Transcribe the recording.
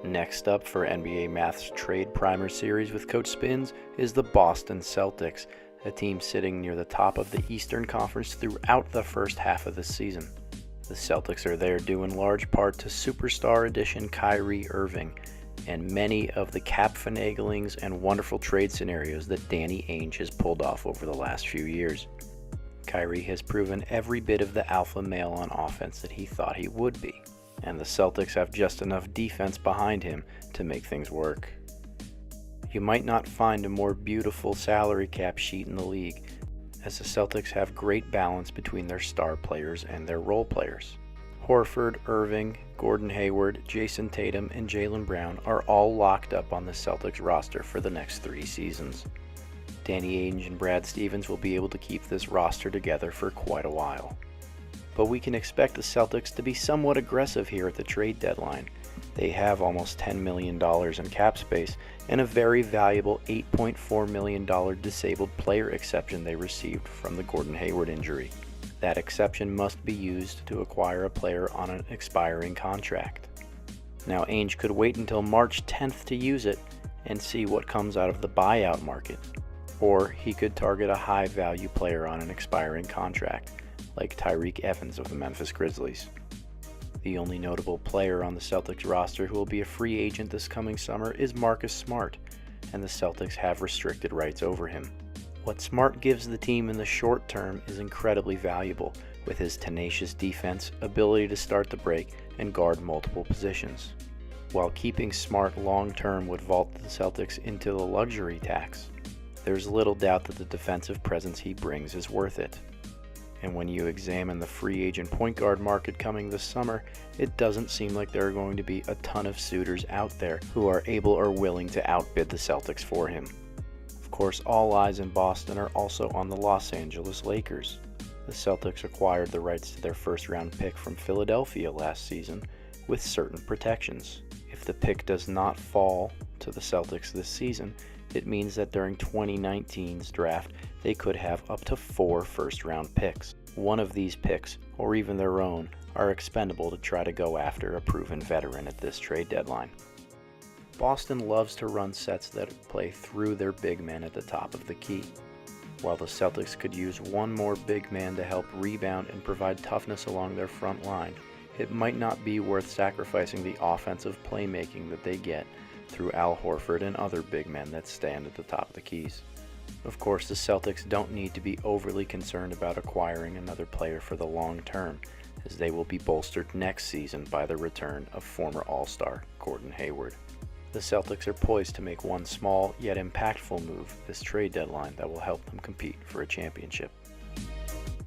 Next up for NBA Math's Trade Primer series with Coach Spins is the Boston Celtics, a team sitting near the top of the Eastern Conference throughout the first half of the season. The Celtics are there due in large part to superstar addition Kyrie Irving and many of the cap finaglings and wonderful trade scenarios that Danny Ainge has pulled off over the last few years. Kyrie has proven every bit of the alpha male on offense that he thought he would be, and the Celtics have just enough defense behind him to make things work. You might not find a more beautiful salary cap sheet in the league, as the Celtics have great balance between their star players and their role players. Horford, Irving, Gordon Hayward, Jason Tatum, and Jaylen Brown are all locked up on the Celtics roster for the next 3 seasons. Danny Ainge and Brad Stevens will be able to keep this roster together for quite a while. But we can expect the Celtics to be somewhat aggressive here at the trade deadline. They have almost $10 million in cap space and a very valuable $8.4 million disabled player exception they received from the Gordon Hayward injury. That exception must be used to acquire a player on an expiring contract. Now, Ainge could wait until March 10th to use it and see what comes out of the buyout market. Or he could target a high-value player on an expiring contract, like Tyreke Evans of the Memphis Grizzlies. The only notable player on the Celtics roster who will be a free agent this coming summer is Marcus Smart, and the Celtics have restricted rights over him. What Smart gives the team in the short term is incredibly valuable, with his tenacious defense, ability to start the break, and guard multiple positions. While keeping Smart long term would vault the Celtics into the luxury tax, there's little doubt that the defensive presence he brings is worth it. And when you examine the free agent point guard market coming this summer, it doesn't seem like there are going to be a ton of suitors out there who are able or willing to outbid the Celtics for him. Of course, all eyes in Boston are also on the Los Angeles Lakers. The Celtics acquired the rights to their first-round pick from Philadelphia last season with certain protections. If the pick does not fall to the Celtics this season, it means that during 2019's draft, they could have up to 4 first-round picks. One of these picks, or even their own, are expendable to try to go after a proven veteran at this trade deadline. Boston loves to run sets that play through their big men at the top of the key. While the Celtics could use one more big man to help rebound and provide toughness along their front line, it might not be worth sacrificing the offensive playmaking that they get through Al Horford and other big men that stand at the top of the keys. Of course, the Celtics don't need to be overly concerned about acquiring another player for the long term, as they will be bolstered next season by the return of former All-Star Gordon Hayward. The Celtics are poised to make one small yet impactful move this trade deadline that will help them compete for a championship.